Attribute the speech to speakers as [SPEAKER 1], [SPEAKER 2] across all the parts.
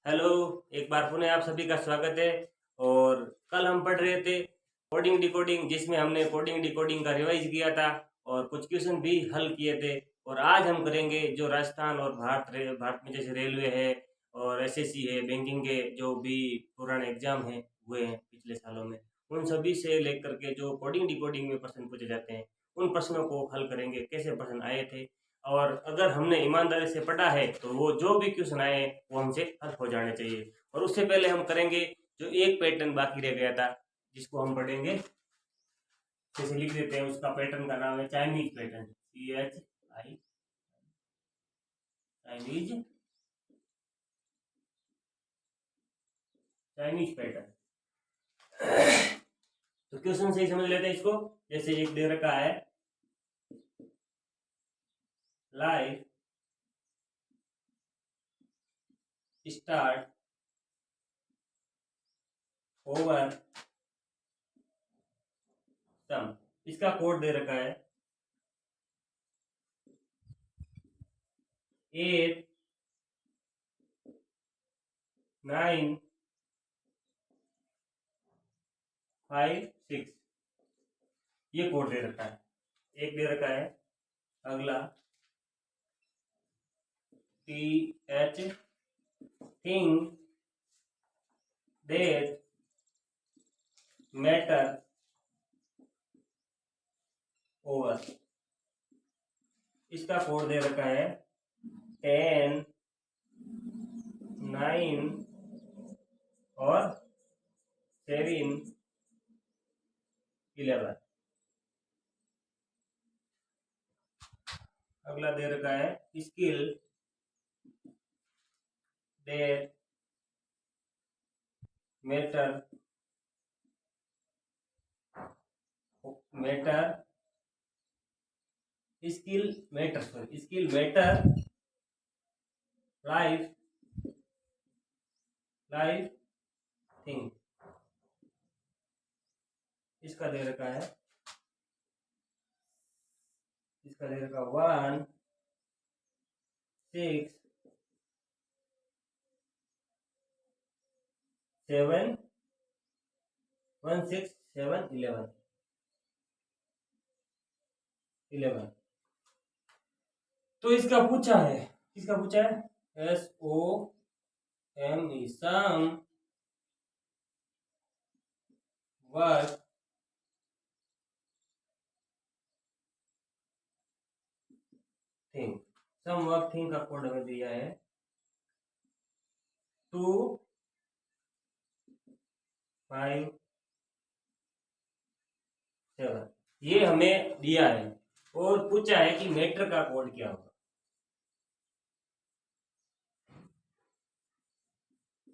[SPEAKER 1] Hello. एक बार पुनः आप सभी का स्वागत है। और कल हम पढ़ रहे थे कोडिंग डिकोडिंग, जिसमें हमने कोडिंग डिकोडिंग का रिवाइज किया था और कुछ क्वेश्चन भी हल किए थे। और आज हम करेंगे जो राजस्थान और भारत में जैसे रेलवे है और एसएससी है, बैंकिंग के जो भी पुराने एग्जाम हैं हुए हैं पिछले सालों में, उन सभी से लेकर के जो कोडिंग डिकोडिंग में प्रश्न पूछे जाते हैं उन प्रश्नों को हल करेंगे, कैसे प्रश्न आए थे। और अगर हमने ईमानदारी से पढ़ा है तो वो जो भी क्वेश्चन आए वो हमसे हल हो जाने चाहिए। और उससे पहले हम करेंगे जो एक पैटर्न बाकी रह गया था, जिसको हम पढ़ेंगे। जैसे लिख देते हैं, उसका पैटर्न का नाम है Chinese pattern. CHI, Chinese Chinese pattern. तो क्वेश्चन से ही समझ लेते हैं इसको। जैसे एक दे रखा है, लाइफ स्टार्ट ओवर सम। इसका कोड दे रखा है 8 9 5 6। ये कोड दे रखा है, एक दे रखा है। अगला TH, thing that matter over. इसका कोड दे रखा है 10 9 और 7 11। अगला दे रखा है skill that matter skill matter life thing. इसका दे रखा है 1 6 7 1 6 7 11। तो इसका पूछा है, SOME, some work thing. Some work thing का कोड हमें दिया है 2 5 7। ये हमें दिया है और पूछा है कि मैटर का कोड क्या होगा।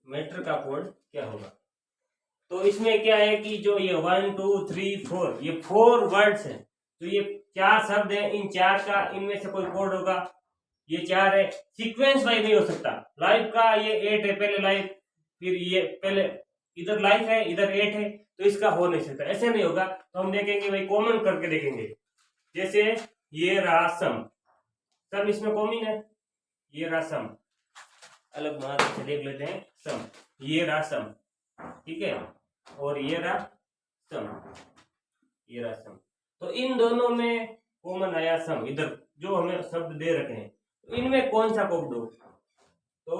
[SPEAKER 1] मैटर का कोड क्या होगा? तो इसमें क्या है कि जो ये 1 2 3 4, ये 4 वर्ड्स हैं। तो ये 4 शब्द हैं, इन 4 का इनमें से कोई कोड होगा। ये 4 है, सीक्वेंस वाइज नहीं हो सकता। लाइफ का ये 8 है, पहले लाइफ, फिर ये पहले इधर लाइफ है, इधर 8 है, तो इसका हो नहीं सकता, ऐसे नहीं होगा। तो हम देखेंगे भाई, कॉमन करके देखेंगे। जैसे ये रहा सम, सम इसमें कॉमन है। ये रहा सम, अलग मार्क से देख लेते हैं। सम, ये रहा सम, ठीक है। और ये रहा सम, तो इन दोनों में कॉमन आया सम। इधर जो हमें शब्द दे रखे हैं, तो इनमें कौन सा कोड दो? तो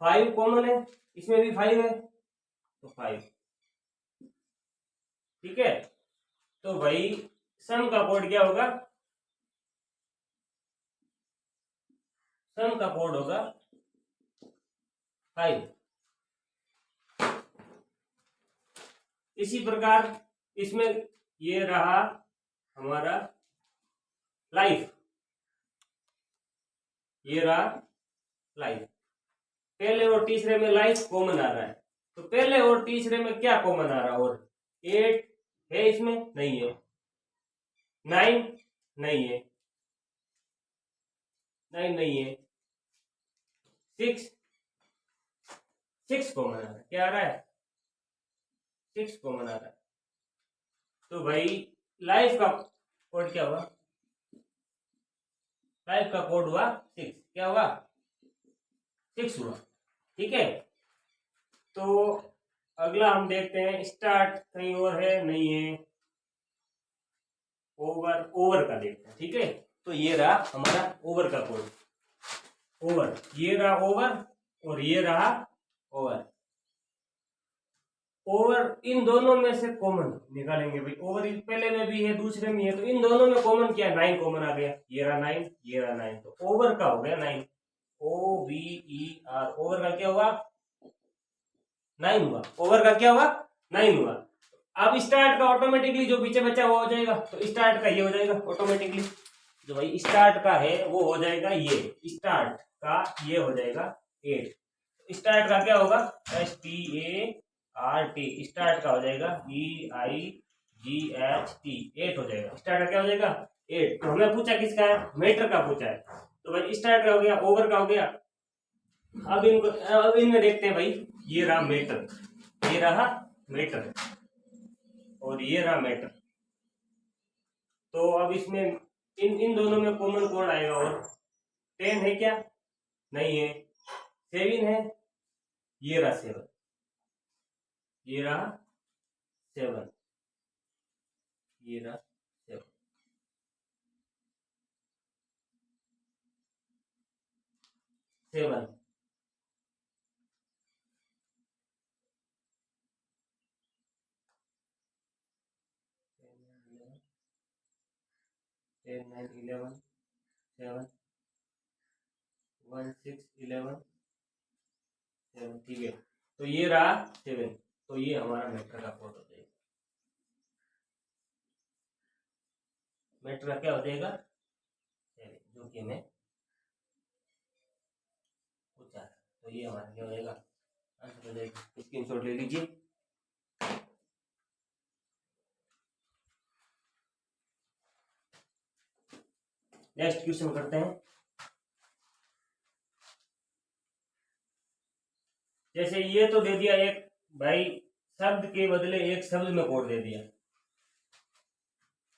[SPEAKER 1] 5 कॉमन है, इसमें भी 5 है, तो 5, ठीक है। तो भाई सम का कोड क्या होगा? सम का कोड होगा 5। इसी प्रकार इसमें ये रहा हमारा लाइफ, ये रहा लाइफ। पहले और तीसरे में लाइफ कॉमन आ रहा है, तो पहले और तीसरे में क्या कॉमन आ रहा है? और 8 है, इसमें नहीं है। 9 नहीं है, 9 नहीं है। 6 कॉमन आ रहा है। क्या आ रहा है? 6 कॉमन आ रहा है। तो भाई लाइफ का कोड क्या हुआ? लाइफ का कोड हुआ 6। क्या हुआ? फिक्स हुआ। ठीक है, तो अगला हम देखते हैं, स्टार्ट कहीं और है नहीं है, ओवर का देखते हैं। ठीक है, तो ये रहा हमारा ओवर का कोड, ओवर, ये रहा ओवर और ये रहा ओवर। ओवर इन दोनों में से कॉमन निकालेंगे भाई, ओवर पहले में भी है दूसरे में है, तो इन दोनों में कॉमन क्या है, 9 कॉमन आ गया, ये रहा 9, ये रहा 9, तो ओवर का हो गया 9, OVER, ओवर का क्या हुआ, 9 हुआ, ओवर का क्या हुआ, 9 हुआ। अब स्टार्ट का ऑटोमेटिकली जो पीछे बचा वो हो जाएगा, तो स्टार्ट का ये हो जाएगा ऑटोमेटिकली, जो भाई स्टार्ट का है वो हो जाएगा, ये स्टार्ट का ये हो जाएगा 8, स्टार्ट का क्या होगा, START, स्टार्ट का हो जाएगा EIGHT, 8 हो जाएगा, स्टार्ट का क्या हो जाएगा 8। तो हमें पूछा किसका है, मेटर का पूछा है, तो भाई स्टार्ट का हो गया, ओवर का हो गया। अब इनमें देखते हैं भाई, ये रहा मेटर, ये रहा मेटर और ये रहा मेटर, तो अब इसमें इन दोनों में कॉमन कौन आएगा, और 10 है क्या, नहीं है, 7 है, ये रहा 7, ये रहा 7, ये रहा 7, 7, 10, 9, 11, 7, 1, 6, 11, 7, ठीक है, तो ये रहा 7, तो ये हमारा मेटर का कोड हो जाएगा, मेटर का क्या हो जाएगा 7, जो कि हमें पूछा है, तो ये हमारा क्या हो जाएगा, आंसर हो जाएगा। स्क्रीनशॉट ले लीजिए। नेक्स्ट क्वेश्चन करते हैं। जैसे ये तो दे दिया एक भाई, शब्द के बदले एक शब्द में कोड दे दिया,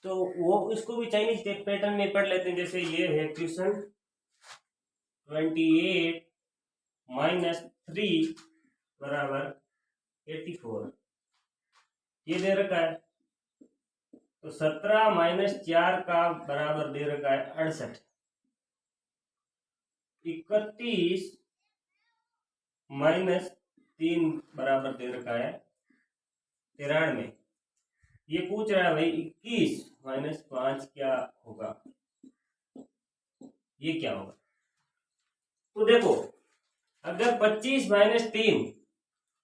[SPEAKER 1] तो वो इसको भी चाइनीज पैटर्न में पढ़ लेते हैं। जैसे ये है क्वेश्चन 28 - 3 बराबर 84, ये दे रखा है, तो 17 - 4 का बराबर दे रखा है 68, 31 - 3 बराबर दे रखा है 93। ये पूछ रहा है भाई 21 - 5 क्या होगा, ये क्या होगा। तो देखो, अगर 25 - 3,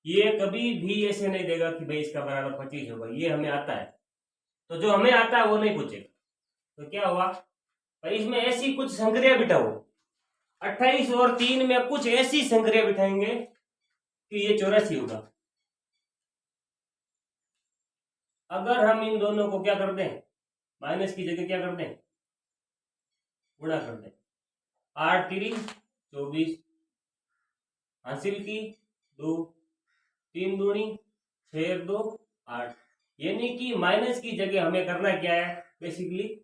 [SPEAKER 1] ये कभी भी ऐसे नहीं देगा कि भाई इसका बराबर 25 होगा, ये हमें आता है, तो जो हमें आता है वो नहीं पूछेगा, तो क्या हुआ भाई, इसमें ऐसी कुछ संक्रिया बिठाओ, 28 और 3 में कुछ ऐसी संक्रिया बिठाएंगे कि ये 84 होगा। अगर हम इन दोनों को क्या कर दें, माइनस की जगह क्या कर दें, गुणा कर दें, 8 - 3 = 24, हासिल की 2, 3 दूनी 6, 2 8, यानी कि माइनस की जगह हमें करना क्या है, बेसिकली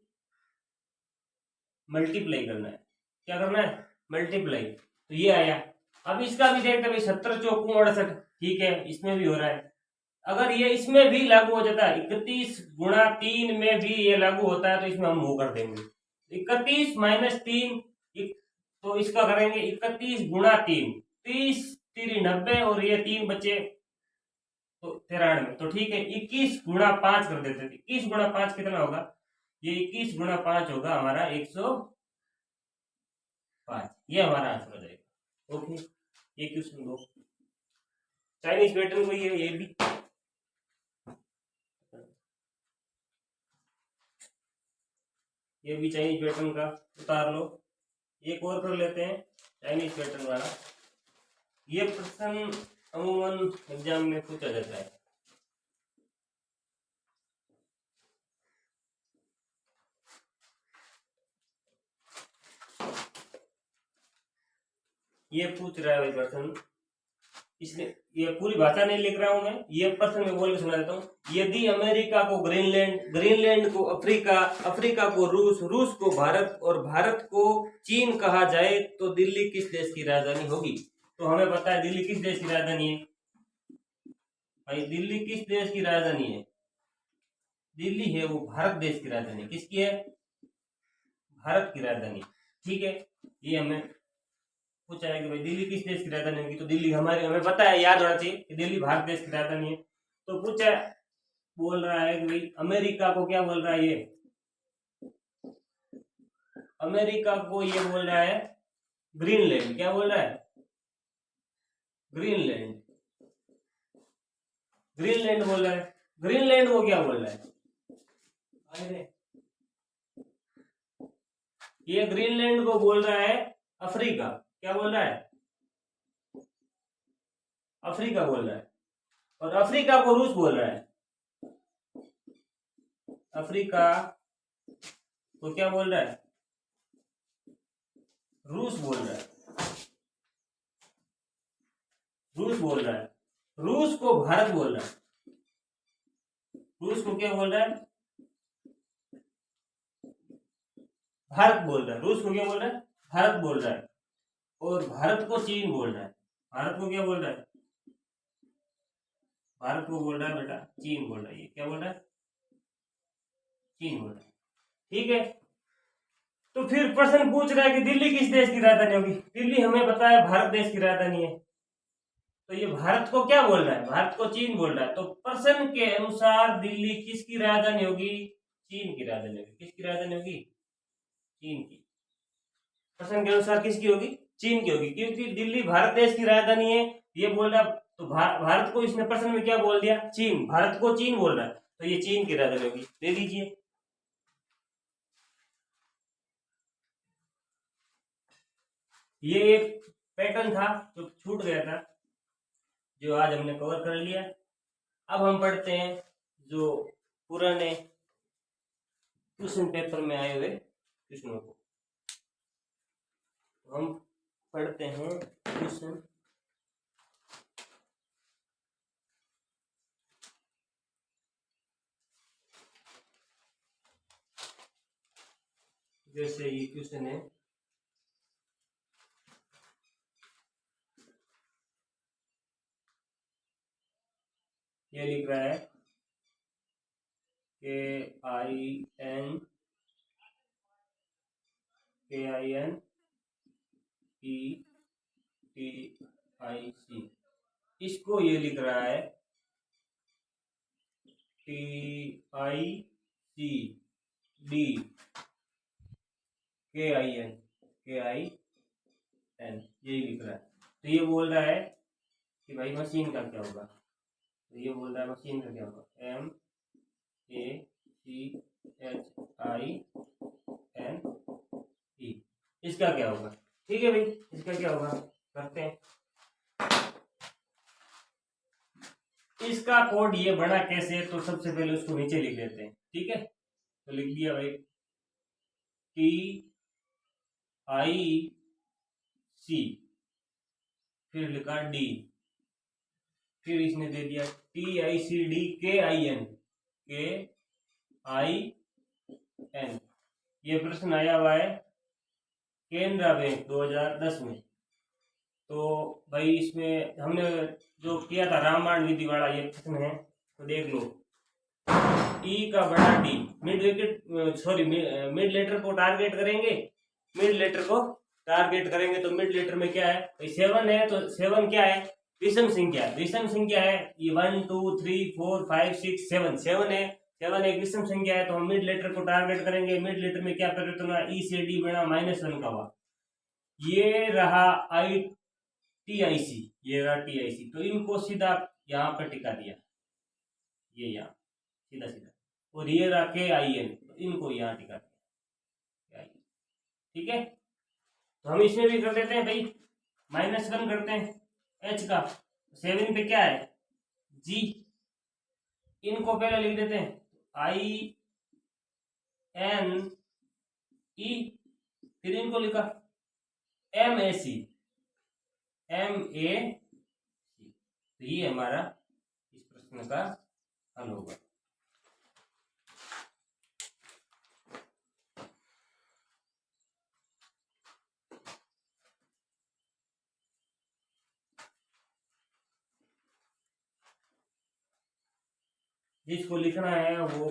[SPEAKER 1] मल्टीप्लाई करना है। क्या करना है, मल्टीप्लाई, तो ये आया। अब इसका भी देखते भाई, 17 × 4 = 68, ठीक है, इसमें भी हो रहा है। अगर ये इसमें भी लागू हो जाता है, 31 × 3 में भी ये लागू होता है, तो इसमें हम वो कर देंगे 31 - 3, तो इसका करेंगे 31 × 3, 30 - 3 = 90, और ये 3 बचे तो 93, तो ठीक है, 21 × 5 कर देते थे। 21 × 5 कितना होगा, ये 21 × 5 होगा हमारा 105, ये हमारा आंसर हो जाएगा। ओके, ये क्वेश्चन दो, चाइनीज पैटर्न वही है, ये भी चाइनीज पैटर्न का उतार लो। एक और कर लेते हैं चाइनीज पैटर्न वाला, ये प्रश्न अमूमन एग्जाम में पूछा जाता है। ये पूछ रहा है भाई प्रश्न, इसलिए ये पूरी भाषा नहीं लिख रहा हूं मैं, ये प्रश्न में बोल के सुना देता हूँ। यदि अमेरिका को ग्रीनलैंड, ग्रीनलैंड को अफ्रीका, अफ्रीका को रूस, रूस को भारत और भारत को चीन कहा जाए तो दिल्ली किस देश की राजधानी होगी। तो हमें पता है दिल्ली किस देश की राजधानी है भाई? दिल्ली किस देश की राजधानी है? दिल्ली है वो भारत देश की राजधानी। किसकी है? भारत की राजधानी। ठीक है, ये हमें पूछा है कि भाई दिल्ली किस देश की राजधानी होगी, तो दिल्ली हमारे, हमें पता है, याद होना चाहिए कि दिल्ली भारत देश की राजधानी है। तो पूछा बोल रहा है कि भाई अमेरिका को क्या बोल रहा है ये? अमेरिका को ये बोल रहा है ग्रीनलैंड। क्या बोल रहा है? ग्रीनलैंड। ग्रीनलैंड बोल रहा है। ग्रीनलैंड को क्या बोल रहा है? अरे ये ग्रीनलैंड को बोल रहा है अफ्रीका। क्या बोल रहा है? अफ्रीका बोल रहा है। और अफ्रीका को रूस बोल रहा है। अफ्रीका को क्या बोल रहा है? रूस बोल रहा है। रूस बोल रहा है। रूस को भारत बोल रहा है। रूस को क्या बोल रहा है? भारत बोल रहा है। रूस को क्या बोल रहा है? भारत बोल रहा है। और भारत को चीन बोल रहा है। भारत को क्या बोल रहा है? भारत को बोल रहा है बेटा चीन बोल रहा है। ये क्या बोल रहा है? चीन बोल रहा है। ठीक है, तो फिर प्रश्न पूछ रहा है कि दिल्ली किस देश की राजधानी होगी? दिल्ली हमें पता है भारत देश की राजधानी है। तो ये भारत को क्या बोल रहा है? भारत को चीन बोल रहा है। तो प्रश्न के अनुसार दिल्ली किसकी राजधानी होगी? चीन की राजधानी होगी। किसकी राजधानी होगी? चीन की। प्रश्न के अनुसार किसकी होगी? चीन की होगी, क्योंकि दिल्ली भारत देश की राजधानी है ये बोल रहा। तो भारत को इसने प्रश्न में क्या बोल दिया? चीन। भारत को चीन बोल रहा है, तो ये चीन की राजधानी होगी। दे दीजिए। ये एक पैटर्न था जो छूट गया था, जो आज हमने कवर कर लिया। अब हम पढ़ते हैं जो पुराने क्वेश्चन पेपर में आए हुए क्वेश्चनों को। हम पढ़ते हैं क्वेश्चन। जैसे ये क्वेश्चन है, ये लिख रहा है KIN PETIC। इसको ये लिख रहा है TICD KIN यही लिख रहा है। तो ये बोल रहा है कि भाई मशीन का क्या होगा? तो ये बोल रहा है मशीन का क्या होगा? MACHINE। इसका क्या होगा? ठीक है भाई, इसका क्या होगा करते हैं। इसका कोड ये बना कैसे? तो सबसे पहले उसको नीचे लिख लेते हैं। ठीक है, तो लिख दिया भाई TIC, फिर लिखा D, फिर इसने दे दिया TICD KIN। ये प्रश्न आया हुआ है केनरा बैंक 2010 में। तो भाई इसमें हमने जो किया था रामायण विधि वाला ये प्रश्न है, तो देख लो। ई का बड़ा डी, मिड लेटर को टारगेट करेंगे। मिड लेटर को टारगेट करेंगे तो मिड लेटर में क्या है भाई? 7 है, तो 7 क्या है? विषम संख्या। विषम संख्या है ये 1 2 3 4 5 6 7। 7 है, 7 एक विषम संख्या है, तो हम मिड लेटर को टारगेट करेंगे। मिड लेटर में क्या परिवर्तन हुआ? ई से डी बना -1 का हुआ। ये रहा TIC, ये रहा TIC। तो इनको सीधा यहाँ पर टिका दिया, ये यहाँ सीधा सीधा। और ये रहा KIN, तो इनको यहाँ टिका दिया। ठीक है, तो हम इसमें भी कर देते हैं भाई, -1 करते हैं H का। 7 पे क्या है? G। इनको पहले लिख देते हैं INE, फिर इनको लिखा MAC। तो ये हमारा इस प्रश्न का हल होगा। जिसको लिखना है वो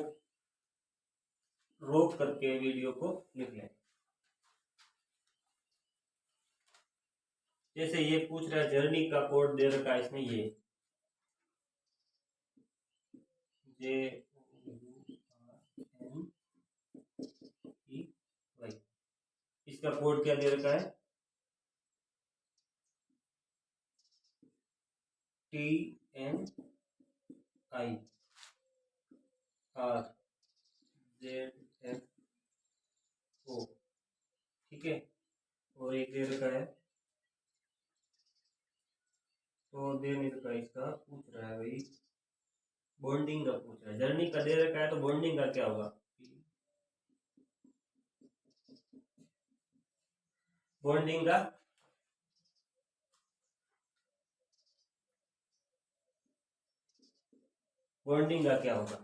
[SPEAKER 1] रोक करके वीडियो को लिख लें। जैसे ये पूछ रहा है जर्नी का कोड दे रखा है इसमें, ये JURNEY, इसका कोड क्या दे रखा है, TNIRZFO, ठीक है। और एक दे रखा है, तो दे नहीं रखा है, इसका पूछ रहा है भाई बॉन्डिंग का पूछ रहा है। जर्नी का दे रखा है तो बॉन्डिंग का क्या होगा, बॉन्डिंग का क्या होगा,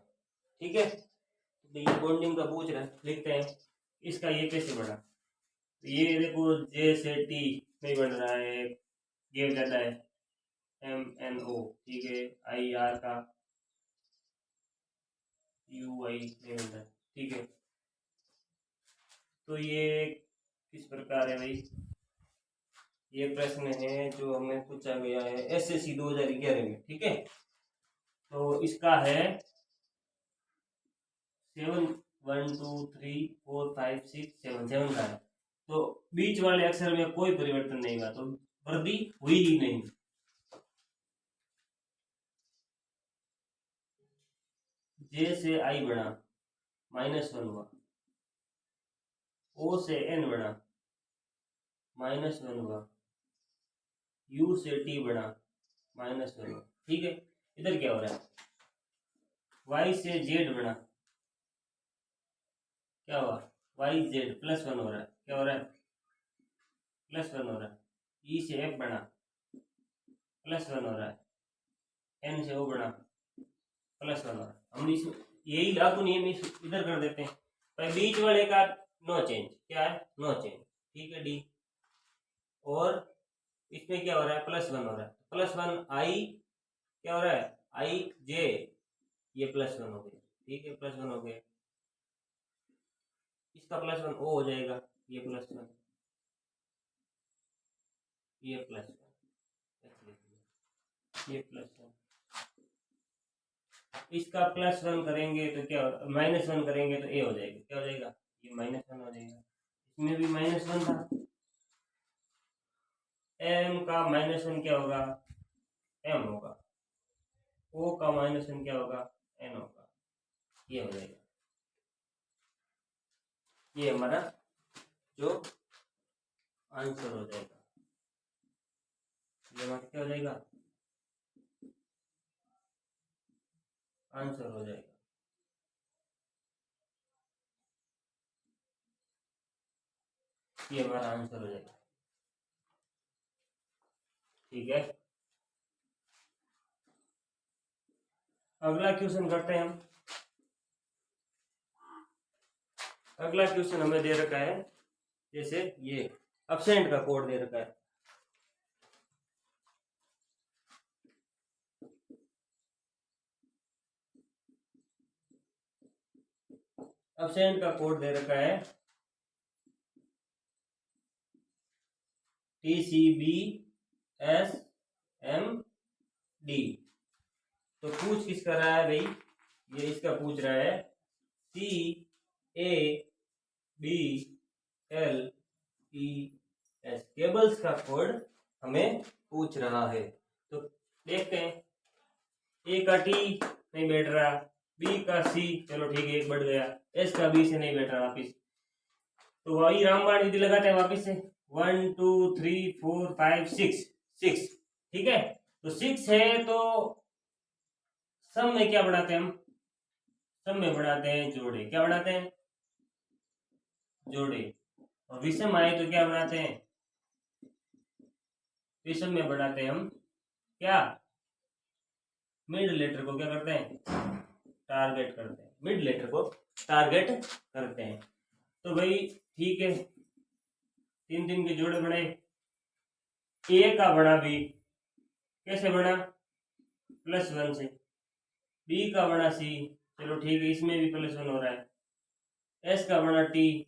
[SPEAKER 1] ठीक है। तो ये बॉन्डिंग का पूछ रहा है, लिखते हैं। इसका ये कैसे बना, ये देखो जे से टी नहीं बन रहा है, ये ज्यादा है MNO, ठीक है। IR का UI नहीं बन रहा, ठीक है। तो ये किस प्रकार है भाई, ये प्रश्न है जो हमें पूछा गया है SSC 2011 में, ठीक है। तो इसका है 7 1 2 3 4 5 6 7 का है। तो बीच वाले अक्षर में कोई परिवर्तन नहीं हुआ, तो वृद्धि हुई ही नहीं। J से I बढ़ा -1 हुआ, O से N बढ़ा -1 हुआ, U से T बढ़ा -1 हुआ, ठीक है। इधर क्या हो रहा है, Y से Z बढ़ा, क्या हुआ, YZ +1 हो रहा है, क्या हो रहा है, +1 हो रहा है। E से F बढ़ा +1 हो रहा है, N से O बढ़ा +1 हो रहा है। हम इस यही लागू नियम इधर कर देते हैं, पर बीच वाले का नो चेंज, क्या है, नो चेंज, ठीक है। डी, और इसमें क्या हो रहा है, +1 हो रहा है, +1 I क्या हो रहा है, IJ, ये +1 हो गया, ठीक है, +1 हो गया। इसका +1 O हो जाएगा, ये +1, ये +1, ये +1। इसका +1 करेंगे तो क्या, -1 करेंगे तो A हो जाएगा, क्या हो जाएगा, ये -1 हो जाएगा। इसमें भी -1 था, M का -1 क्या होगा, M होगा, O का -1 क्या होगा, N होगा, ये हो जाएगा। ये हमारा जो आंसर हो जाएगा, ये हमारा क्या हो जाएगा, आंसर हो जाएगा। ये हमारा आंसर हो जाएगा, ठीक है। अगला क्वेश्चन करते हैं हम। अगला क्वेश्चन हमें दे रखा है, जैसे ये एब्सेंट का कोड दे रखा है। एब्सेंट का कोड दे रखा है TCBSMD। तो पूछ किसका रहा है भाई, ये इसका पूछ रहा है CABLES, केबल्स का कोड हमें पूछ रहा है। तो देखते हैं, A का T नहीं बैठ रहा, B का C, चलो ठीक है, एक बढ़ गया, S का B से नहीं बैठ रहा वापिस, तो वही रामबाण विधि लगाते हैं वापिस से, 1 2 3 4 5 6, ठीक है। तो 6 है तो सम में क्या बढ़ाते हैं हम, सम में बढ़ाते हैं जोड़े, क्या बढ़ाते हैं, जोड़े। और विषम आए तो क्या बढ़ाते हैं, विषम में बढ़ाते हैं हम क्या, मिड लेटर को क्या करते हैं, टारगेट करते हैं, मिड लेटर को टारगेट करते हैं। तो भाई ठीक है, 3 के जोड़े बने, A का बड़ा भी कैसे बना, +1 से, बी का बड़ा सी, चलो ठीक है, इसमें भी +1 हो रहा है। एस का बड़ा टी,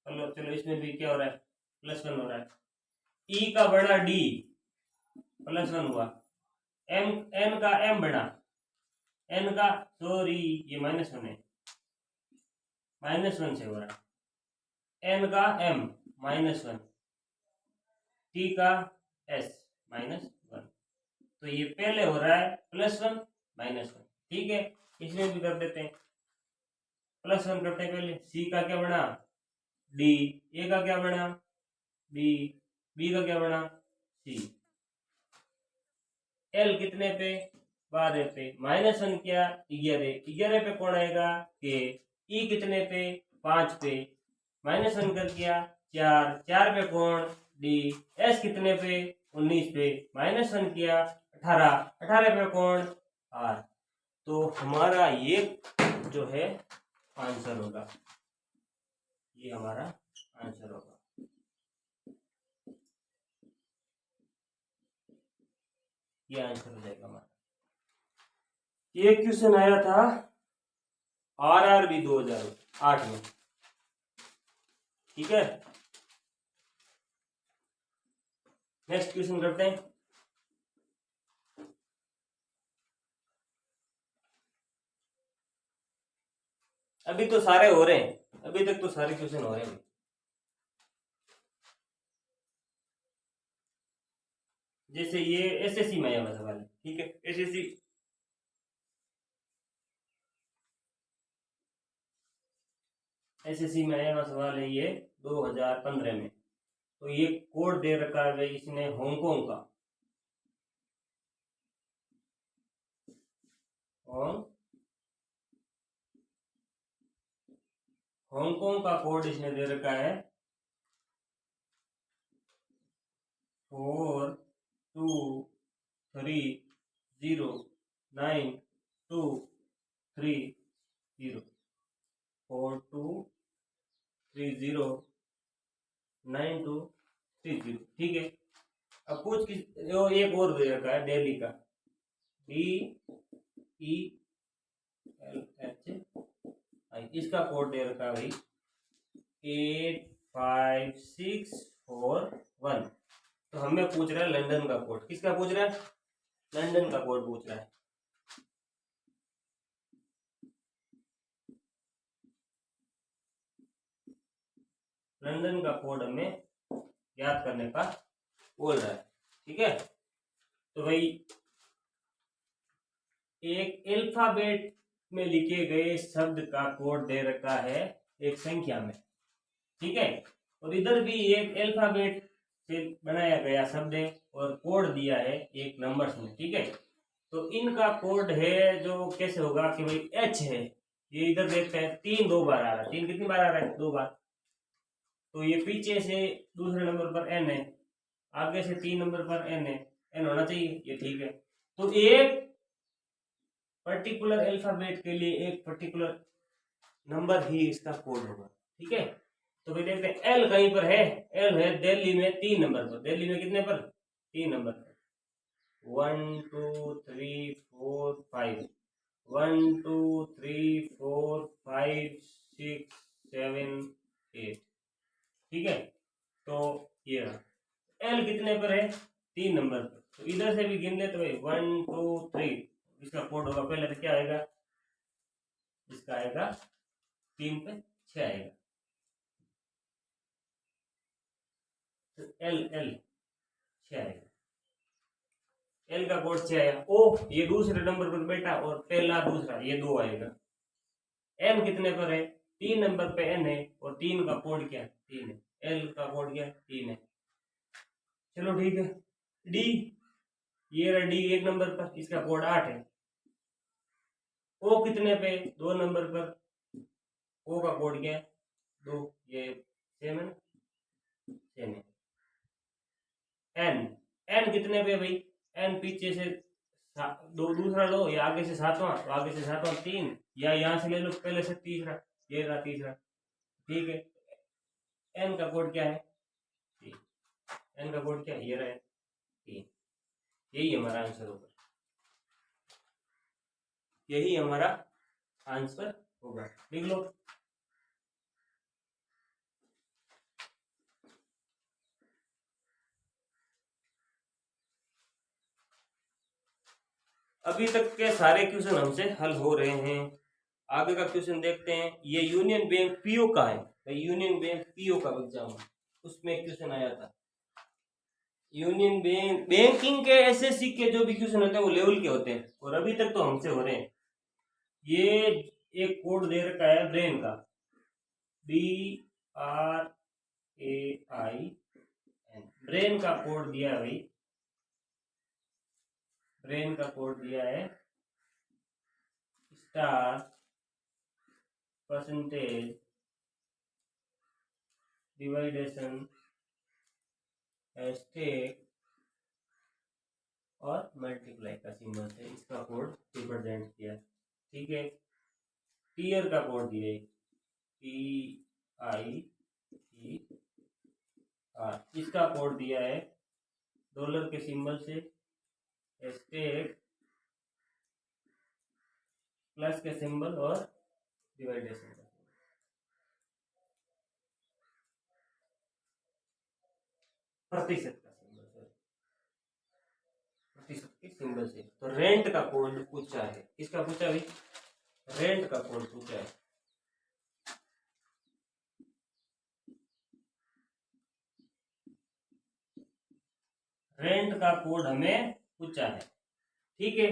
[SPEAKER 1] चलो इसमें भी क्या हो रहा है, +1 हो रहा है। ई का बड़ा डी, +1 हुआ। एम, एन का एम बड़ा, एन का, सॉरी ये -1 है, -1 से हो रहा है। एन का एम, -1, टी का एस, -1। तो ये पहले हो रहा है +1 -1, ठीक है। इसमें भी कर देते हैं, +1 करते हैं पहले। सी का क्या बना, डी, ए का क्या बना, बी, बी का क्या बना, सी। एल कितने पे, 12 पे, -1 क्या, 11, 11 पे कौन आएगा, के। ई कितने पे, 5 पे, -1 कर दिया, 4, 4 पे कौन, डी। एस कितने पे, 19 पे, -1 किया, 18, 18 पे कौन, आर। तो हमारा ये जो है आंसर होगा, ये हमारा आंसर होगा। ये आंसर हो जाएगा हमारा। ये क्वेश्चन आया था RRB 2008 में, ठीक है। नेक्स्ट क्वेश्चन करते हैं। अभी तो सारे हो रहे हैं, अभी तक तो सारे क्वेश्चन हो रहे हैं। जैसे ये SSC में आया हुआ सवाल है, ठीक है। SSC में आया हुआ सवाल है ये 2015 में। तो ये कोड दे रखा है भाई इसने हांगकांग का, हांगकांग का कोड इसने दे रखा है 42309230, 42309230, ठीक है। अब कुछ जो एक और दे रखा है दिल्ली का, DELH, इसका कोड दे रखा है भाई 85641। तो हमें पूछ रहा है लंदन का कोड, किसका पूछ रहा है, लंदन का कोड पूछ रहा है। लंदन का कोड हमें याद करने का बोल रहा है, ठीक है। तो भाई एक अल्फाबेट में लिखे गए शब्द का कोड दे रखा है एक संख्या में, ठीक है। और इधर भी एक अल्फाबेट से बनाया गया शब्द है और कोड दिया है एक नंबर्स में, ठीक है। तो इनका कोड है जो कैसे होगा कि भाई H है, ये इधर देखते हैं 3 2 बार आ रहा है, 3 कितनी बार आ रहा है, 2 बार। तो ये पीछे से दूसरे नंबर पर N है, आगे से 3 नंबर पर N है, N होना चाहिए, ये ठीक है। तो एक पर्टिकुलर अल्फाबेट के लिए एक पर्टिकुलर नंबर ही इसका कोड होगा, ठीक है। तो भाई देखते हैं L कहीं पर है, L है दिल्ली में 3 नंबर पर, दिल्ली में कितने पर, 3 नंबर पर, 1 2 3 4 5, 1 2 3 4 5 6 7 8, ठीक है। तो ये रहा L कितने पर है, 3 नंबर पर। तो इधर से भी गिन ले तो भाई 1 2 3, इसका कोड होगा पहले तो क्या आएगा, इसका आएगा 3 पे 6 आएगा। तो L 6 आएगा, L का कोड 6 आएगा। O ये दूसरे नंबर पर बैठा और पहला दूसरा ये 2 आएगा। N कितने पर है, 3 नंबर पे N है और 3 का कोड क्या है, 3 है। L का कोड क्या है, 3 है। चलो ठीक है। D, ये रहा D 1 नंबर पर, इसका कोड 8 है। O कितने पे, 2 नंबर पर, O का कोड क्या है, 2, ये सेम है ना, सेम है। N कितने पे भाई, N पीछे से दो दूसरा लो या आगे से सातवां, तो आगे से सातवां 3, या यहाँ से ले लो पहले से तीसरा, ये रहा तीसरा, ठीक है। N का कोड क्या है, 3, N का कोड क्या है, ये रहा 3, यही हमारा आंसर होगा। यही हमारा आंसर होगा। लिख लो। अभी तक के सारे क्वेश्चन हमसे हल हो रहे हैं। आगे का क्वेश्चन देखते हैं। ये यूनियन बैंक पीओ का है, यूनियन बैंक पीओ का एग्जाम, उसमें क्वेश्चन आया था। यूनियन बैंक बैंकिंग के एसएससी के जो भी क्वेश्चन होते हैं वो लेवल के होते हैं, और अभी तक तो हमसे हो रहे हैं। ये एक कोड दे रखा है ब्रेन का, BRAIN, ब्रेन का कोड दिया है भाई, ब्रेन का कोड दिया है स्टार परसेंटेज डिवाइडेशन हैशटैग और मल्टीप्लाई का सिंबल है, इसका कोड रिप्रेजेंट किया। ठीक है। टीयर का कोड दिया है TIER, इसका कोड दिया है डॉलर के सिंबल से, हैशटैग प्लस के सिंबल और डिवाइडेशन का प्रतिशत का सिंबल, प्रतिशत के सिंबल से। तो रेंट का कोड पूछा है, किसका पूछा भाई? रेंट का कोड पूछा है। रेंट का कोड हमें पूछा है। ठीक है।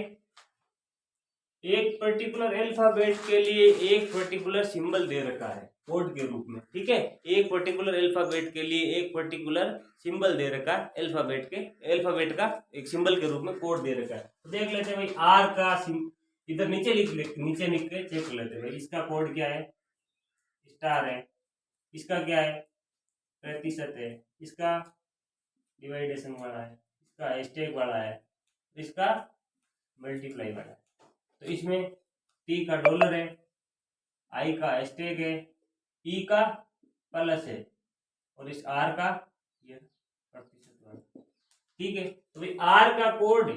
[SPEAKER 1] एक पर्टिकुलर अल्फाबेट के लिए एक पर्टिकुलर सिंबल दे रखा है कोड के रूप में। ठीक है। एक पर्टिकुलर अल्फाबेट के लिए एक पर्टिकुलर सिंबल दे रखा है, अल्फाबेट का एक सिंबल के रूप में कोड दे रखा है। तो देख लेते हैं भाई, आर का इधर नीचे लिख के चेक कर लेते हैं भाई, इसका कोड क्या है? स्टार है। इसका क्या है? प्रतिशत है। इसका डिवाइडेशन वाला है, इसका हैशटैग वाला है, इसका मल्टीप्लाई वाला है। तो इसमें टी का डॉलर है, आई का हैशटैग है, ई का प्लस है, और इस आर का ये प्रतिशत वाला। ठीक है। तो भाई आर का कोड,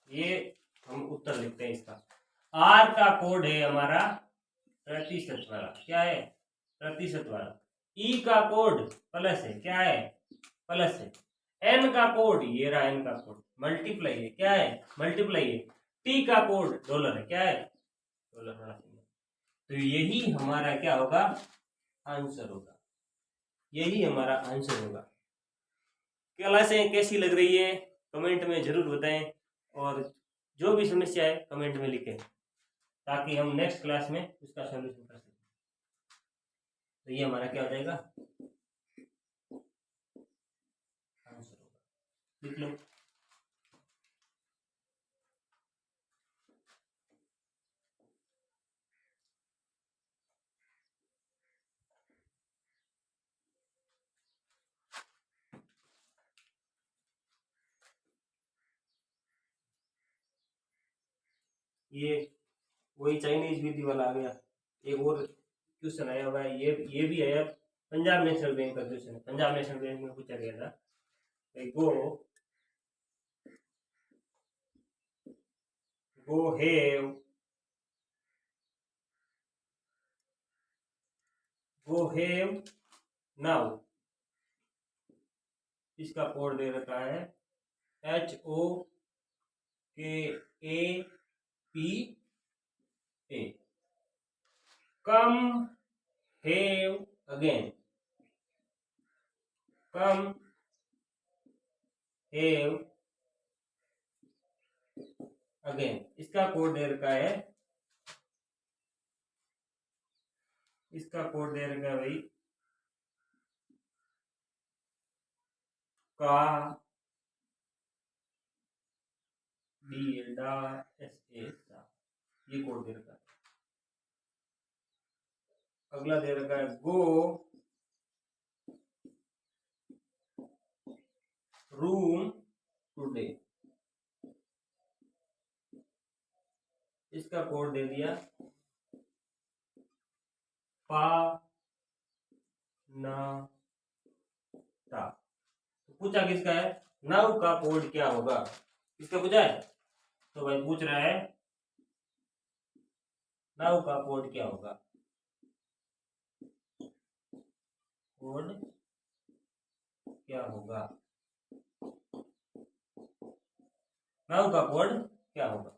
[SPEAKER 1] ये हम उत्तर लिखते हैं इसका। आर का कोड है हमारा प्रतिशत वाला। क्या है? प्रतिशत वाला। ई का कोड प्लस है। क्या है? प्लस है। एन का कोड, ये रहा एन का कोड, मल्टीप्लाई है। क्या है? मल्टीप्लाई है। टी का कोड डॉलर है। क्या है? डॉलर वाला। तो यही हमारा क्या होगा? आंसर होगा। यही हमारा आंसर होगा। क्लासें कैसी लग रही है कमेंट में जरूर बताएं, और जो भी समस्या है कमेंट में लिखें, ताकि हम नेक्स्ट क्लास में उसका सॉल्यूशन कर सकें। तो ये हमारा क्या हो जाएगा? आंसर होगा। लिख लो। ये वही चाइनीज विधि वाला आ गया। एक और क्वेश्चन आया हुआ है, ये भी आया, पंजाब नेशनल बैंक का क्वेश्चन है। पंजाब नेशनल बैंक में पूछा गया था, गो हैव नाउ, इसका कोड दे रखा है HOKAPA। Come have again, come have again, इसका कोड दे रखा है, इसका कोड दे रखा है भाई का DLSA, ये कोड दे रखा है। अगला दे रखा है गो रूम टुडे, इसका कोड दे दिया पा ना टा। तो पूछा किसका है? नाउ का कोड क्या होगा? किसका पूछा है? तो भाई पूछ रहा है नाउ का कोड क्या होगा? कोड क्या होगा? नाउ का कोड क्या होगा?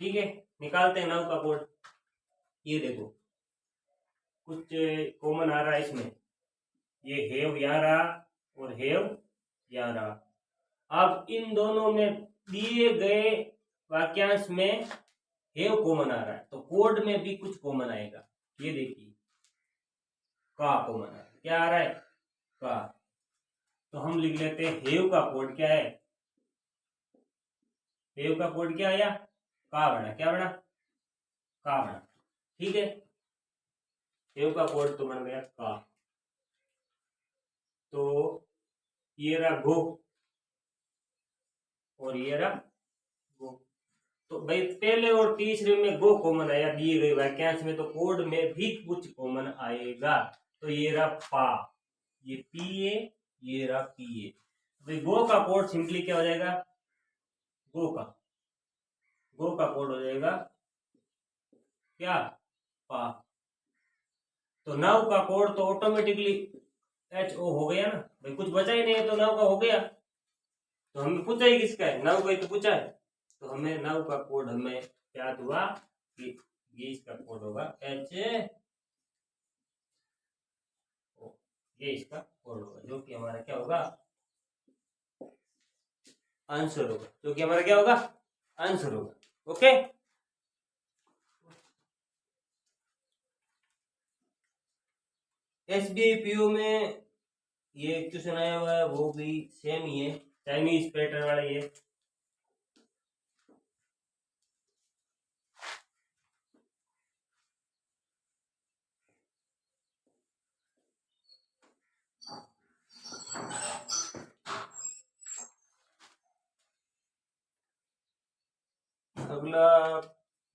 [SPEAKER 1] ठीक है, निकालते हैं नाउ का कोड। ये देखो कुछ कॉमन आ रहा है इसमें, ये हेव यहाँ रहा और हेव यहाँ रहा। अब इन दोनों में दिए गए वाक्यांश में हेव कॉमन आ रहा है, तो कोड में भी कुछ कॉमन आएगा। ये देखिए का कॉमन आ रहा है, क्या आ रहा है? का। तो हम लिख लेते हैं हेव का कोड क्या है? हेव का कोड क्या आया? का बना। क्या बना? का बना। ठीक है, हेव का कोड तो बन गया का। तो ये रहा गो और ये रहा गो। तो भाई पहले और तीसरे में गो कॉमन आया दिए गए वाक्यांश में, तो कोड में भी कुछ कॉमन आएगा। तो ये रहा पा, ये पीए, ये रहा पीए। भाई गो का कोड सिंपली क्या हो जाएगा? गो का कोड हो जाएगा क्या? पा। तो नाउ का कोड तो ऑटोमेटिकली एच ओ हो गया ना भाई, कुछ बचा ही नहीं है तो नाउ का हो गया। तो हमें पूछा ही किसका है? नाउ का ही तो पूछा है। तो हमें नाउ का कोड हमें याद हुआ कि ये इसका कोड होगा एच ओ, ये इसका कोड होगा, जो कि हमारा क्या होगा? आंसर होगा, जो कि हमारा क्या होगा? आंसर होगा। ओके, एसबीआई पीओ में ये क्वेश्चन आया हुआ है, वो भी सेम ही है, चाइनीज पैटर्न वाला ही है। अगला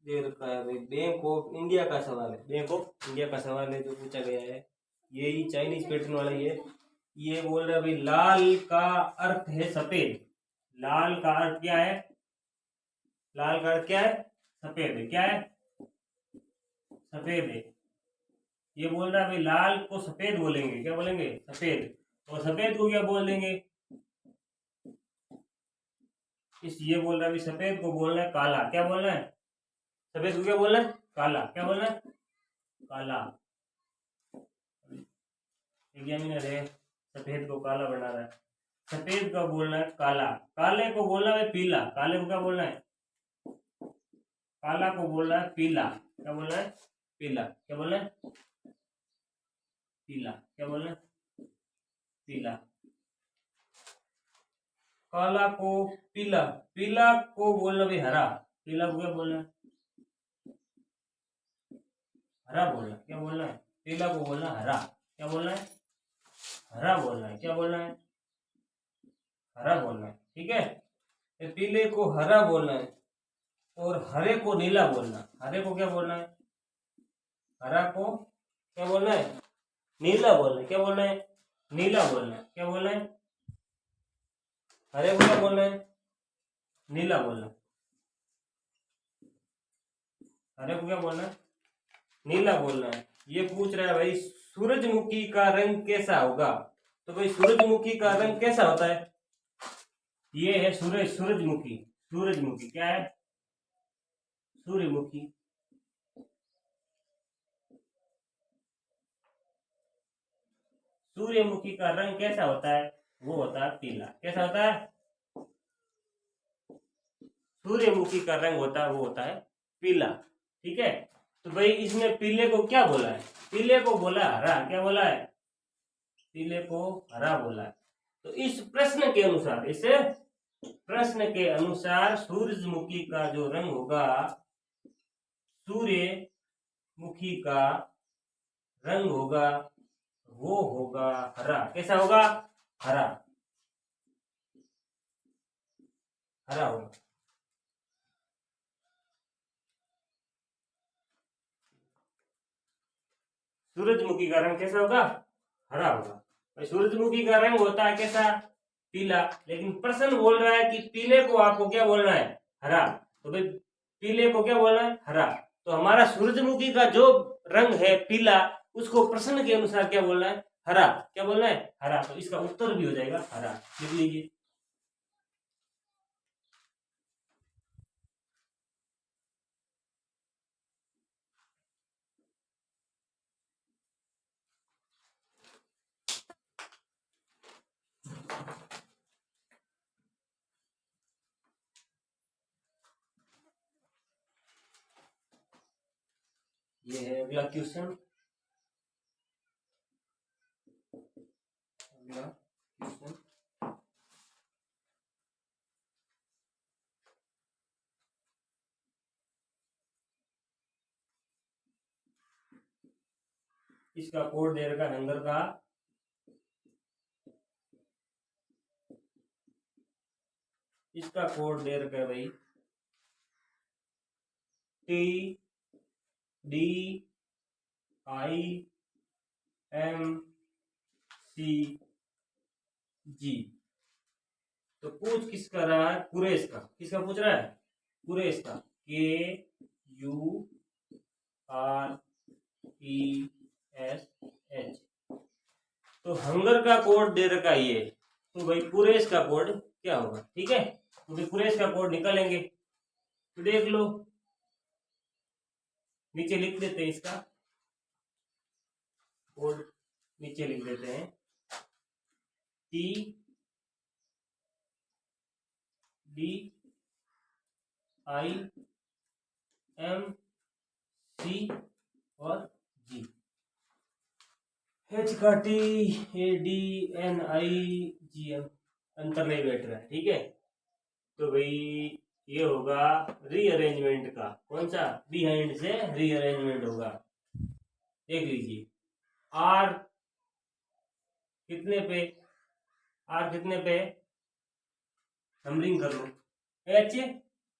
[SPEAKER 1] दे रखा है भाई, बैंक ऑफ इंडिया का सवाल है। बैंक ऑफ इंडिया का सवाल है जो पूछा गया है, यही चाइनीज पैटर्न वाला ही है। ये बोल रहा है भाई लाल का अर्थ है सफेद। लाल का अर्थ क्या है? लाल का अर्थ क्या है? सफेद है। क्या है? सफेद है। ये बोल रहा है भाई लाल को सफेद बोलेंगे, क्या बोलेंगे? सफेद। और सफेद को क्या बोल देंगे? ये बोल रहा है भाई सफेद को बोलना है काला। क्या बोलना है? सफेद को क्या बोलना है? काला। क्या बोलना है? काला। एग्जामिनर है, सफेद को काला बना रहा है। सफेद का बोलना है काला, काले को बोलना है पीला। काले को क्या बोलना है? काला को बोलना है पीला। क्या बोलना है? पीला। क्या बोलना है? पीला। क्या बोलना है? पीला। काला को पीला, पीला को बोलना भी हरा। पीला को क्या बोलना है? हरा बोलना। क्या बोलना है? पीला को बोलना हरा। क्या बोलना है? हरा बोलना है। क्या बोलना है? हरा बोलना है। ठीक है, तो पीले को हरा बोलना है और हरे को नीला बोलना। हरे को क्या बोलना है? हरा को क्या बोलना है? नीला बोलना है। क्या बोलना है? नीला बोलना है। क्या बोलना है? हरे को क्या बोलना है? नीला बोलना है। हरे को क्या बोलना है? नीला बोलना है। ये पूछ रहा है भाई सूरजमुखी का रंग कैसा होगा? तो भाई सूरजमुखी का रंग कैसा होता है? ये है सूरजमुखी। सूरजमुखी क्या है? सूर्यमुखी। सूर्यमुखी का रंग कैसा होता है? वो होता है पीला। कैसा होता है? सूर्यमुखी का रंग होता है वो होता है पीला। ठीक है, तो भाई इसमें पीले को क्या बोला है? पीले को बोला हरा। क्या बोला है? पीले को हरा बोला है। तो इस प्रश्न के अनुसार, इस प्रश्न के अनुसार सूरजमुखी का जो रंग होगा, सूर्यमुखी का रंग होगा वो होगा हरा। कैसा होगा? हरा। हरा होगा। सूरजमुखी का रंग कैसा होगा? हरा होगा। भाई सूरजमुखी का रंग होता है कैसा? पीला। लेकिन प्रश्न बोल रहा है कि पीले को आपको क्या बोलना है? हरा। तो भाई पीले को क्या बोलना है? हरा। तो हमारा सूरजमुखी का जो रंग है पीला, उसको प्रश्न के अनुसार क्या बोलना है? हरा। क्या बोलना है? हरा। तो इसका उत्तर भी हो जाएगा हरा। लिख लीजिए। ये है अगला क्वेश्चन। अगला क्वेश्चन, इसका कोड दे रखा है हंगर का। इसका कोड दे रखा है भाई T D I M C G. तो पूछ किसका रहा है? कुरेश का। किसका पूछ रहा है? कुरेश का। के you R E S H. तो हंगर का कोड दे रखा है ये। तो भाई कुरेश का कोड क्या होगा? ठीक है, तो भाई कुरेश का कोड निकालेंगे। तो देख लो, नीचे लिख देते हैं इसका कोड। नीचे लिख देते हैं T D I M C और जी। एच का T A D N I G M, अंतर नहीं बैठ रहा है। ठीक है, तो भाई ये होगा रीअरेंजमेंट का। कौन सा? बिहाइंड से रीअरेंजमेंट होगा। देख लीजिए, आर कितने पे? आर कितने पे? नंबरिंग कर लो। एच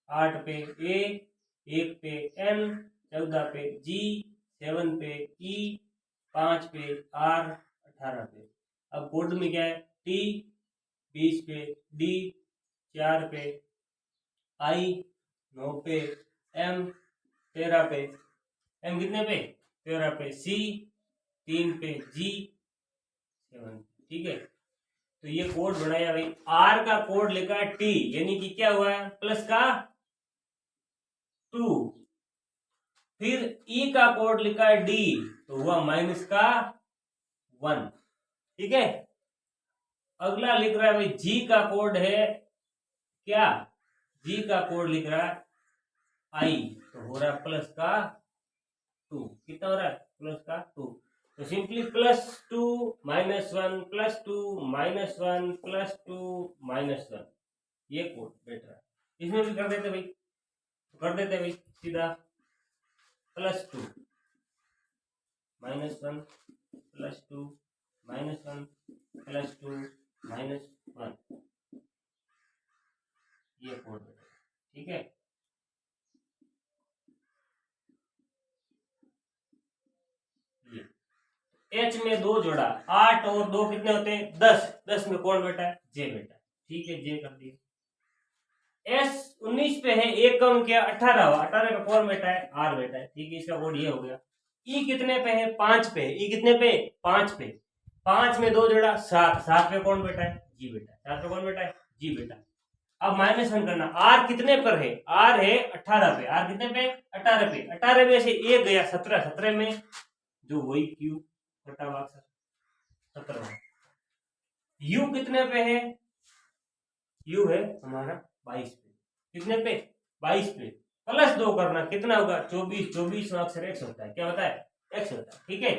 [SPEAKER 1] 8 पे, ए 1 पे, एन 14 पे, जी 7 पे, ई 5 पे, आर 18 पे। अब कोड में क्या है? टी 20 पे, डी 4 पे, आई 9 पे, एम 13 पे। एम कितने पे? 13 पे। सी 3 पे, जी 7। ठीक है, तो ये कोड बनाया भाई। आर का कोड लिखा है टी, यानी कि क्या हुआ है? प्लस का 2। फिर ई का कोड लिखा है डी, तो हुआ माइनस का 1। ठीक है, अगला लिख रहा है भाई जी का कोड है क्या? जी का कोड लिख रहा है आई, तो हो रहा है प्लस का 2। कितना हो रहा है? प्लस का 2। तो सिंपली +2 -1 +2 -1 +2 -1, ये कोड बैठ रहा है। इसमें भी कर देते भाई, तो कर देते भाई सीधा +2 -1 +2 -1 +2 -1, ये कोड बैठ रहा है। ठीक है, एच में 2 जोड़ा 8 और 2 कितने होते हैं? 10। 10 में कौन बैठा है? जे बैठा है। ठीक है, जे कर दिया। एस 19 पे है, एक कम किया 18 हुआ। 18 पे कौन बैठा है? आर बैठा है। ठीक है, इसका कोड ये हो गया। ई कितने पे है? 5 पे। ई कितने पे? 5 पे। 5 में 2 जोड़ा 7। 7 पे कौन बैठा है? जी बैठा है। 7 पे कौन बैठा है? जी बैठा है। अब -1 करना। आर कितने पर है? आर है 18 पे। आर कितने पे? 18 पे। 18 में से एक गया 17। 17 में जो वही क्यू बटा 17। यू कितने पे है? यू है हमारा 22 पे। कितने पे? 22 पे। +2 करना, कितना होगा? 24। 24 में अक्सर x होता है। क्या होता है? x होता है। ठीक है,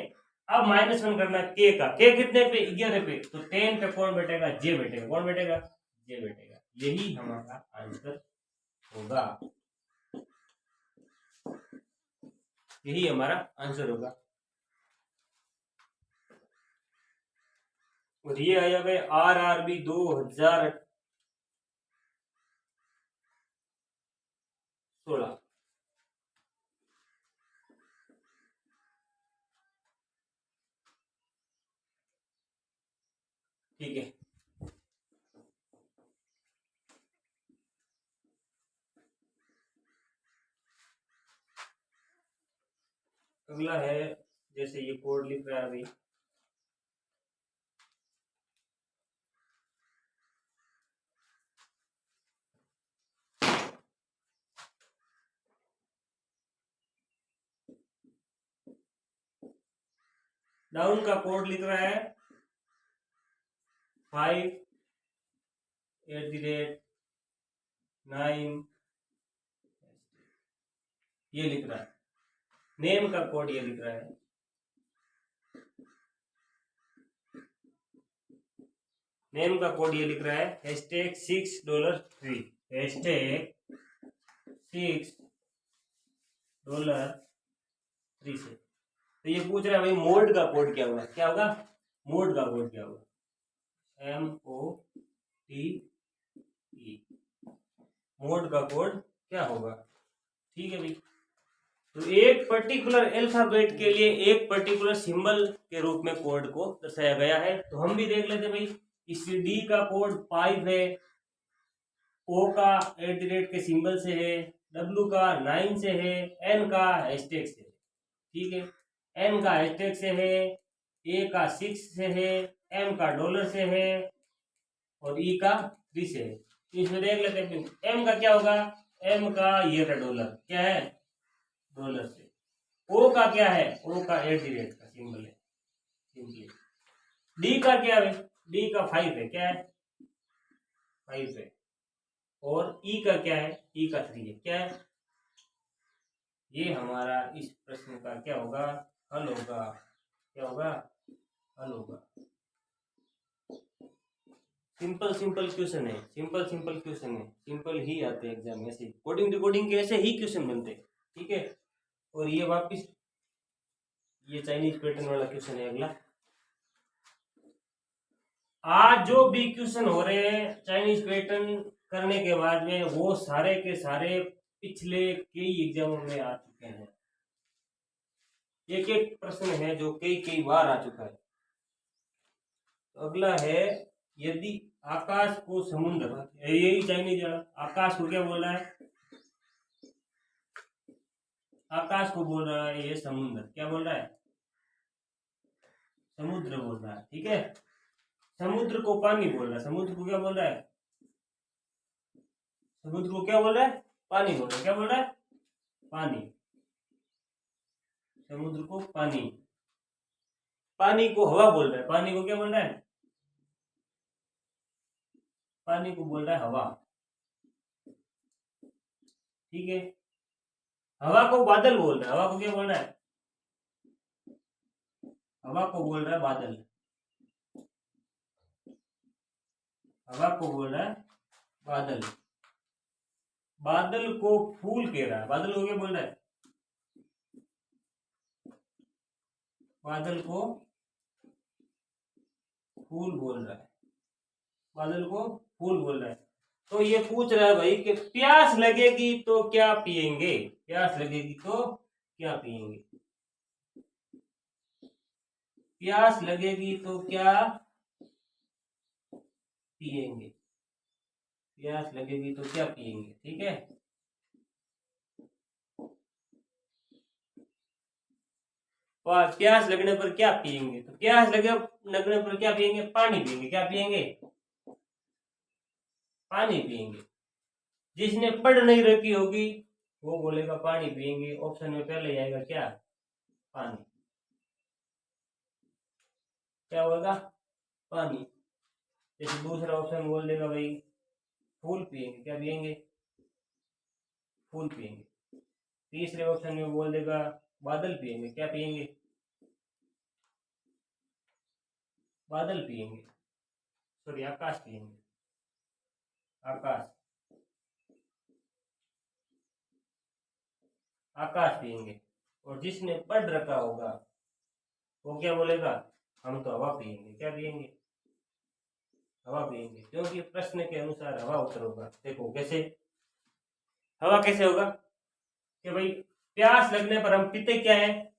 [SPEAKER 1] अब -1 करना k का। k कितने पे? 11 पे। तो 10 पे कौन बैठेगा? जे बैठेगा। कौन बैठेगा? जे बैठेगा। यही हमारा आंसर होगा। यही हमारा आंसर होगा। और ये आया भाई RRB 2016। ठीक है, अगला है, जैसे ये कोड लिख रहा है अभी, डाउन का कोड लिख रहा है 5@9, ये लिख रहा है। नेम का कोड ये लिख रहा है, नेम का कोड ये लिख रहा है #$6 $6 से। तो ये पूछ रहा है भाई मोड का कोड क्या होगा, क्या होगा, मोड का कोड क्या होगा, MODE, मोड का कोड क्या होगा। ठीक है भाई, तो एक पर्टिकुलर अल्फाबेट के लिए एक पर्टिकुलर सिंबल के रूप में कोड को दर्शाया गया है। तो हम भी देख लेते भाई, इस डी का कोड 5 है, ओ का @ के सिंबल से है, डब्ल्यू का 9 से है, एन का हैशटैग से है। ठीक है, एन का हैशटैग से है, ए का 6 से है, एम का डॉलर से है और ई का 3 से है। इसमें देख लेते हैं एम का क्या होगा, एम का ये रहा डॉलर, क्या है, डॉलर से। ओ का क्या है, ओ का @ का सिंबल है सिंपली। डी का क्या है, डी का 5 है, क्या है, 5 है। और ई का क्या है, ई का 3 है, क्या है। ये हमारा इस प्रश्न का क्या होगा, हल होगा, क्या होगा, हल होगा। सिंपल क्वेश्चन है, सिंपल क्वेश्चन है, सिंपल ही आते हैं एग्जाम में, ऐसे कोडिंग डिकोडिंग के ऐसे ही क्वेश्चन बनते हैं। ठीक है, और ये वापिस ये चाइनीज पैटर्न वाला क्वेश्चन है अगला। आज जो भी क्वेश्चन हो रहे हैं चाइनीज पैटर्न करने के बाद में, वो सारे के सारे पिछले कई एग्जामों में आ चुके हैं। एक एक प्रश्न है जो कई बार आ चुका है। तो अगला है, यदि आकाश को समुद्र, यही चाइनीज आकाश को क्या बोल रहा है, आकाश को बोल रहा है ये समुद्र, क्या बोल रहा है, समुद्र बोल रहा है। ठीक है, समुद्र को पानी बोल रहा है, समुद्र को क्या बोल रहा है, समुद्र को क्या बोल रहा है, पानी बोल रहा है, क्या बोल रहा है, पानी, समुद्र को पानी। पानी को हवा बोल रहा है, पानी को क्या बोल रहा है, पानी को बोल रहा है हवा। ठीक है, हवा को बादल बोल रहा है, हवा को क्या बोल रहा है, हवा को बोल रहा है बादल, हवा को बोल रहा है बादल। बादल को फूल कह रहा है, बादल को क्या बोल रहा है, बादल को फूल बोल रहा है, बादल को फूल बोल रहा है। तो ये पूछ रहा है भाई कि प्यास लगेगी तो क्या पिएंगे, प्यास लगेगी तो क्या पिएंगे, प्यास लगेगी तो क्या पिएंगे, प्यास लगेगी तो क्या पिएंगे। ठीक है, प्यास लगने पर क्या पिएंगे, तो प्यास लगने पर क्या पिएंगे, पानी पिएंगे, क्या पिएंगे, पानी पिएंगे। जिसने पढ़ नहीं रखी होगी वो बोलेगा पानी पिएंगे, ऑप्शन में पहले आएगा क्या, पानी, क्या होगा, पानी। जैसे दूसरा ऑप्शन बोल देगा भाई फूल पिएंगे, क्या पिएंगे, फूल पिएंगे। तीसरे ऑप्शन में बोल देगा बादल पिएंगे, क्या पिएंगे, बादल पिएंगे, सॉरी आकाश पिएंगे, आकाश, आकाश पिएंगे। और जिसने पढ़ रखा होगा वो क्या बोलेगा, हम तो हवा पिएंगे, क्या पिएंगे, हवा पिएंगे, क्योंकि प्रश्न के अनुसार हवा उत्तर होगा। देखो कैसे, हवा कैसे होगा कि भाई प्यास लगने पर हम पीते क्या है,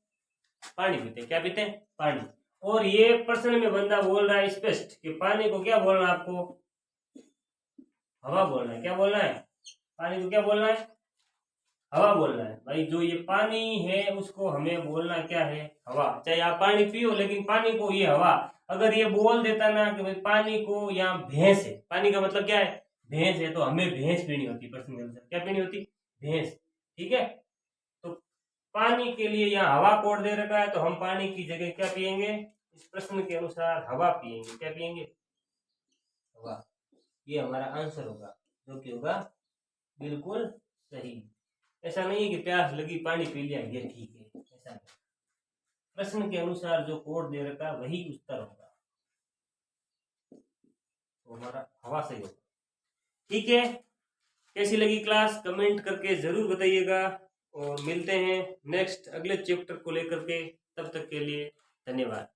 [SPEAKER 1] पानी पीते, क्या पीते, पानी। और ये प्रश्न में बंदा बोल रहा है स्पष्ट कि पानी को क्या बोलना है आपको, हवा बोलना है, क्या बोलना है, पानी को क्या बोलना है, हवा बोलना है भाई। जो ये पानी है उसको हमें बोलना क्या है, हवा। चाहे आप पानी पियो, लेकिन पानी को ये हवा। अगर ये बोल देता ना कि भाई पानी को यहाँ भैंस है, पानी का मतलब क्या है, भैंस है, तो हमें भैंस पीनी होती, प्रश्न के अनुसार क्या पीनी होती, भैंस। ठीक है, तो पानी के लिए यहाँ हवा कोड दे रखा है, तो हम पानी की जगह क्या पियेंगे, इस प्रश्न के अनुसार हवा पियेंगे। क्या पियेंगे, हवा। ये हमारा आंसर होगा, जो कि होगा बिल्कुल सही। ऐसा नहीं है कि प्यास लगी पानी पी लिया ये ठीक है, ऐसा नहीं। प्रश्न के अनुसार जो कोड दे रखा है वही उत्तर होगा, तो हमारा हवा सही होगा। ठीक है, कैसी लगी क्लास कमेंट करके जरूर बताइएगा, और मिलते हैं नेक्स्ट अगले चैप्टर को लेकर के। तब तक के लिए धन्यवाद।